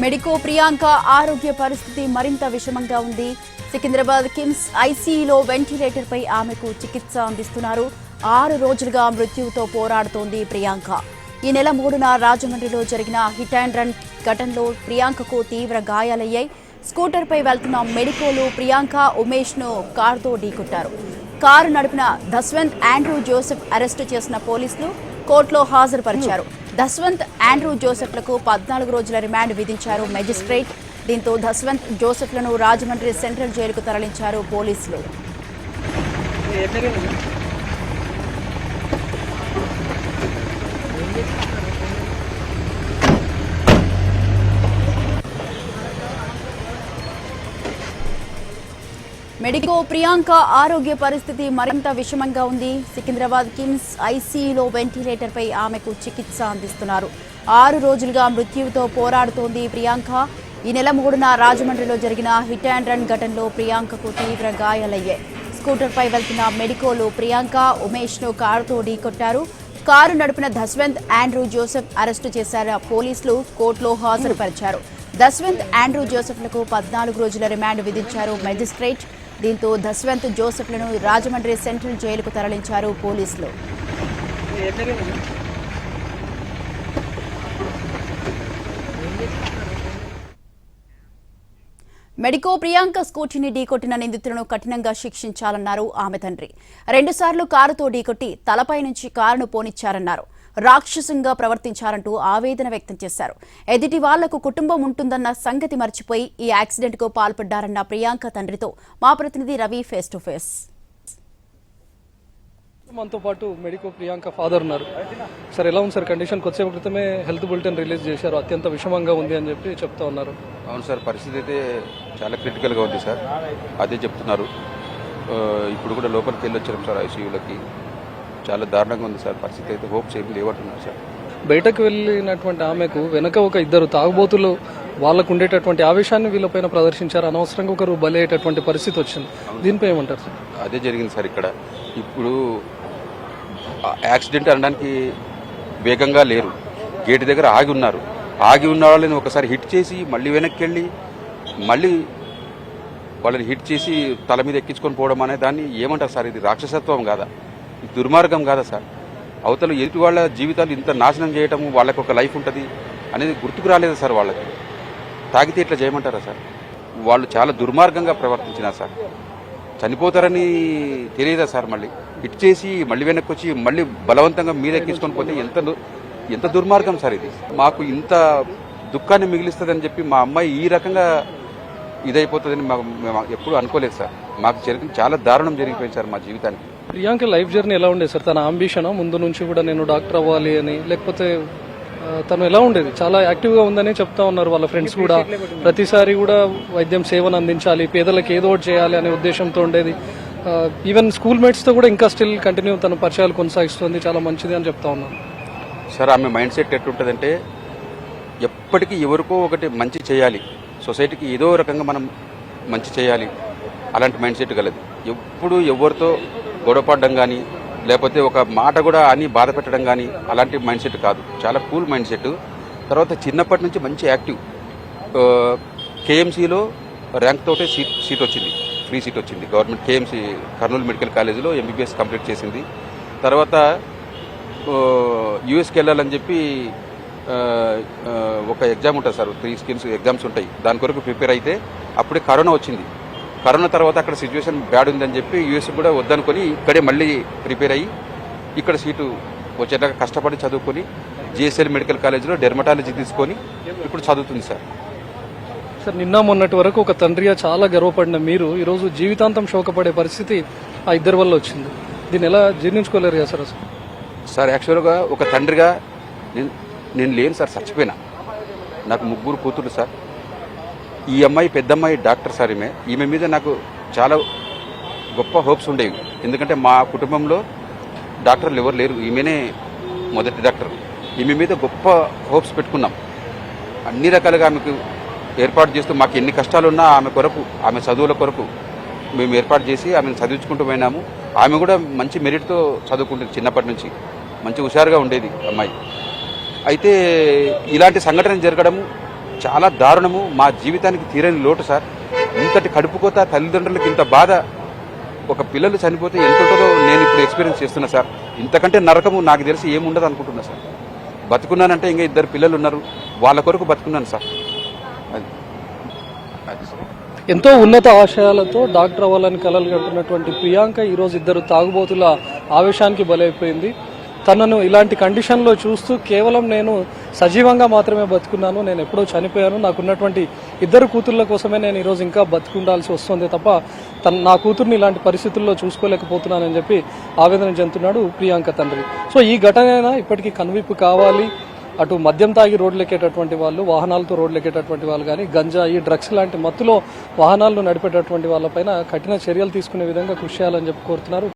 Medico Priyanka ఆరోగ్య పరిస్థితి మరింత విషమంగా ఉంది. సికింద్రాబాద్ కిమ్స్ ఐసీయూలో వెంటిలేటర్ పై ఆమెకు చికిత్స అందిస్తున్నారు. 6 రోజులుగా మృత్యువుతో పోరాడుతోంది ప్రియాంక. ఈ నెల 3న రాజమండ్రిలో జరిగిన హిట్ అండ్ రన్ ఘటనలో ప్రియాంకకు తీవ్ర గాయాలయ్యాయి. స్కూటర్ పై వెళ్తున్న మెడికోలు ప్రియాంక ఉమేష్ ను కారుతో ఢీకొట్టారు. కారు నడిపిన దస్వంత్ ఆండ్రూ జోసెఫ్ అరెస్టు చేసిన పోలీసులు కోర్టులో హాజరుపరిచారు. దస్వంత్ ఆండ్రూ జోసెఫ్లకు 14 రోజుల రిమాండ్ విధించారు మెజిస్ట్రేట్. దీంతో దస్వంత్ జోసెఫ్లను రాజమండ్రి సెంట్రల్ జైలుకు తరలించారు పోలీసులు. మెడికో ప్రియాంక ఆరోగ్య పరిస్థితి మరింత విషమంగా ఉంది. సికింద్రాబాద్ కిమ్స్ ఐసీయూలో వెంటిలేటర్ పై ఆమెకు చికిత్స అందిస్తున్నారు. 6 రోజులుగా మృత్యువుతో పోరాడుతోంది ప్రియాంక. ఈ నెల 3న రాజమండ్రిలో జరిగిన హిట్ అండ్ రన్ ఘటనలో ప్రియాంకకు తీవ్ర గాయాలయ్యాయి. స్కూటర్ పై వెళ్తున్న మెడికోలు ప్రియాంక ఉమేష్ ను కారుతో ఢీకొట్టారు. కారు నడిపిన దస్వంత్ ఆండ్రూ జోసెఫ్ అరెస్టు చేశారు పోలీసులు కోర్టులో హాజరుపరిచారు. దస్వంత్ ఆండ్రూ జోసెఫ్లకు 14 రోజుల రిమాండ్ విధించారు మెజిస్ట్రేట్. దీంతో దస్వంత్ జోసెఫ్లను రాజమండ్రి సెంట్రల్ జైలుకు తరలించారు పోలీసులు. మెడికో ప్రియాంక స్కూటీని ఢీకొట్టిన నిందితులను కఠినంగా శిక్షించాలన్నారు ఆమె తండ్రి. 2 సార్లు కారుతో ఢీకొట్టి తలపై నుంచి కారును పోనిచ్చారన్నారు. రాక్షసంగా ప్రవర్తించారంటూ ఆవేదన వ్యక్తం చేశారు. ఎదుటి వాళ్లకు కుటుంబం ఉంటుందన్న సంగతి మర్చిపోయి ఈ యాక్సిడెంట్ కు పాల్పడ్డారన్న ప్రియాంక తండ్రితో మా ప్రతినిధి రవి ఫేస్ టు ఫేస్. మనతో పాటు మెడికో ప్రియాంక ఫాదర్ ఉన్నారు. సార్, ఎలా ఉంది సార్ కండిషన్? కొద్దిసేపు క్రితమే హెల్త్ బులెటిన్ రిలీజ్ చేశారు, అత్యంత విషమంగా ఉంది అని చెప్పి చెప్తా ఉన్నారు. అవును సార్, పరిస్థితి అయితే చాలా క్రిటికల్గా ఉంది సార్, అదే చెప్తున్నారు. ఇప్పుడు కూడా లోపలికి వెళ్ళి వచ్చారు సార్ ఐసీయూలకి. చాలా దారుణంగా ఉంది సార్ పరిస్థితి అయితే. హోప్స్ ఏమి లేవంటున్నారు సార్. బయటకు వెళ్ళినటువంటి ఆమెకు వెనక ఒక 2 తాగుబోతులు వాళ్ళకు ఉండేటటువంటి ఆవేశాన్ని వీళ్ళపైన ప్రదర్శించారు. అనవసరంగా ఒకరు బలయ్యేటటువంటి పరిస్థితి వచ్చింది. దీనిపై ఏమంటారు సార్? అదే జరిగింది సార్ ఇక్కడ. ఇప్పుడు యాక్సిడెంట్ అనడానికి వేగంగా లేరు, గేటు దగ్గర ఆగి ఉన్నారు. ఆగి ఉన్న వాళ్ళని ఒకసారి హిట్ చేసి మళ్ళీ వెనక్కి వెళ్ళి మళ్ళీ వాళ్ళని హిట్ చేసి తల మీద ఎక్కించుకొని పోవడం అనే దాన్ని ఏమంటారు సార్? ఇది రాక్షసత్వం కాదా? దుర్మార్గం కాదా సార్? అవతల ఎదుటి వాళ్ళ జీవితాలు ఇంత నాశనం చేయటము, వాళ్ళకి ఒక లైఫ్ ఉంటుంది అనేది గుర్తుకు రాలేదా సార్? వాళ్ళకి తాగితే ఇట్లా చేయమంటారా సార్? వాళ్ళు చాలా దుర్మార్గంగా ప్రవర్తించినారు సార్. చనిపోతారని తెలియదా సార్? మళ్ళీ హిట్ చేసి మళ్ళీ వెనక్కి వచ్చి మళ్ళీ బలవంతంగా మీద ఎక్కించుకొని పోతే ఎంత దుర్మార్గం సార్ ఇది. మాకు ఇంత దుఃఖాన్ని మిగిలిస్తుందని చెప్పి మా అమ్మాయి ఈ రకంగా ఇదైపోతుందని మేము ఎప్పుడు అనుకోలేదు సార్. మాకు చాలా దారుణం జరిగిపోయింది సార్ మా జీవితానికి. ప్రియాంక లైఫ్ జర్నీ ఎలా ఉండేది సార్? తన అంబిషన్ ముందు నుంచి కూడా నేను డాక్టర్ అవ్వాలి అని, లేకపోతే తను ఎలా ఉండేది? చాలా యాక్టివ్గా ఉందని చెప్తా ఉన్నారు వాళ్ళ ఫ్రెండ్స్ కూడా. ప్రతిసారి కూడా వైద్యం సేవను అందించాలి, పేదలకు ఏదో ఒకటి చేయాలి అనే ఉద్దేశంతో ఉండేది. ఈవెన్ స్కూల్ మేట్స్తో కూడా ఇంకా స్టిల్ కంటిన్యూ తన పరిచయాలు కొనసాగిస్తుంది. చాలా మంచిది అని చెప్తా ఉన్నాను సార్. ఆమె మైండ్ సెట్ ఎట్లుంటుందంటే ఎప్పటికీ ఎవరికో ఒకటి మంచి చేయాలి, సొసైటీకి ఏదో రకంగా మనం మంచి చేయాలి, అలాంటి మైండ్ సెట్ కలదు. ఎప్పుడు ఎవరితో గొడవపడడం కానీ లేకపోతే ఒక మాట కూడా అని బాధ పెట్టడం కానీ అలాంటి మైండ్ సెట్ కాదు. చాలా కూల్ మైండ్ సెట్. తర్వాత చిన్నప్పటి నుంచి మంచి యాక్టివ్. కేఎంసీలో ర్యాంక్ తోటే సీట్ వచ్చింది, ఫ్రీ సీట్ వచ్చింది గవర్నమెంట్ కేఎంసీ కర్నూలు మెడికల్ కాలేజీలో ఎంబీబీఎస్ కంప్లీట్ చేసింది. తర్వాత యూఎస్కి వెళ్ళాలని చెప్పి ఒక ఎగ్జామ్ ఉంటుంది సార్, 3 స్కిల్స్ ఎగ్జామ్స్ ఉంటాయి. దాని కొరకు ప్రిపేర్ అయితే అప్పుడే కరోనా వచ్చింది. కరోనా తర్వాత అక్కడ సిచ్యువేషన్ బ్యాడ్ ఉందని చెప్పి యూఎస్ కూడా వద్దనుకొని ఇక్కడే మళ్ళీ ప్రిపేర్ అయ్యి ఇక్కడ సీటు వచ్చేలాగా కష్టపడి చదువుకొని జిఎస్ఎల్ మెడికల్ కాలేజీలో డెర్మటాలజీ తీసుకొని ఇప్పుడు చదువుతుంది సార్. సార్, నిన్న మొన్నటి వరకు ఒక తండ్రిగా చాలా గర్వపడిన మీరు ఈరోజు జీవితాంతం శోకపడే పరిస్థితి ఆ ఇద్దరి వల్ల వచ్చింది. దీన్ని ఎలా జీర్ణించుకోలేరు కదా సార్? సార్, యాక్చువల్గా ఒక తండ్రిగా నేను లేను సార్, చచ్చిపోయినా. నాకు 3 కూతుర్లు సార్. ఈ అమ్మాయి పెద్దమ్మాయి డాక్టర్ సార్. ఈమె మీద నాకు చాలా గొప్ప హోప్స్ ఉండేవి. ఎందుకంటే మా కుటుంబంలో డాక్టర్లు ఎవరు లేరు, ఈమెనే మొదటి డాక్టర్. ఈమె మీద గొప్ప హోప్స్ పెట్టుకున్నాం. అన్ని రకాలుగా ఆమెకు ఏర్పాటు చేస్తూ మాకు ఎన్ని కష్టాలున్నా ఆమె కొరకు, ఆమె చదువుల కొరకు మేము ఏర్పాటు చేసి ఆమెను చదివించుకుంటూ పోయినాము. ఆమె కూడా మంచి మెరిట్తో చదువుకుంటుంది. చిన్నప్పటి నుంచి మంచి హుషారుగా ఉండేది అమ్మాయి. అయితే ఇలాంటి సంఘటన జరగడం చాలా దారుణము. మా జీవితానికి తీరని లోటు సార్. ఇంతటి కడుపుకోత, తల్లిదండ్రులకు ఇంత బాధ, ఒక పిల్లలు చనిపోతే ఎంత ఉంటుందో నేను ఇప్పుడు ఎక్స్పీరియన్స్ చేస్తున్నా సార్. ఇంతకంటే నరకము నాకు తెలిసి ఏముండదు అనుకుంటున్నా సార్. బతుకున్నానంటే ఇంకా 2 పిల్లలు ఉన్నారు, వాళ్ళ కొరకు బతుకున్నాను సార్. అది సార్. ఎంతో ఉన్నత ఆశయాలతో డాక్టర్ అవ్వాలని కలలు కంటున్నటువంటి ప్రియాంక ఈరోజు 2 తాగుబోతుల ఆవేశానికి బలైపోయింది. తనను ఇలాంటి కండిషన్లో చూస్తూ కేవలం నేను సజీవంగా మాత్రమే బతుకున్నాను, నేను ఎప్పుడో చనిపోయాను, నాకున్నటువంటి 2 కూతుర్ల కోసమే నేను ఈరోజు ఇంకా బతుకుండాల్సి వస్తుంది తప్ప నా కూతుర్ని ఇలాంటి పరిస్థితుల్లో చూసుకోలేకపోతున్నానని చెప్పి ఆవేదన చెందుతున్నాడు ప్రియాంక తండ్రి. సో ఈ ఘటన ఇప్పటికీ కనువిప్పు కావాలి. అటు మద్యం తాగి రోడ్లెక్కేటటువంటి వాళ్ళు, వాహనాలతో రోడ్లెక్కేటటువంటి వాళ్ళు కానీ, గంజాయి, డ్రగ్స్ లాంటి మత్తులో వాహనాలను నడిపేటటువంటి వాళ్ళపైన కఠిన చర్యలు తీసుకునే విధంగా కృషి చేయాలని చెప్పి కోరుతున్నారు.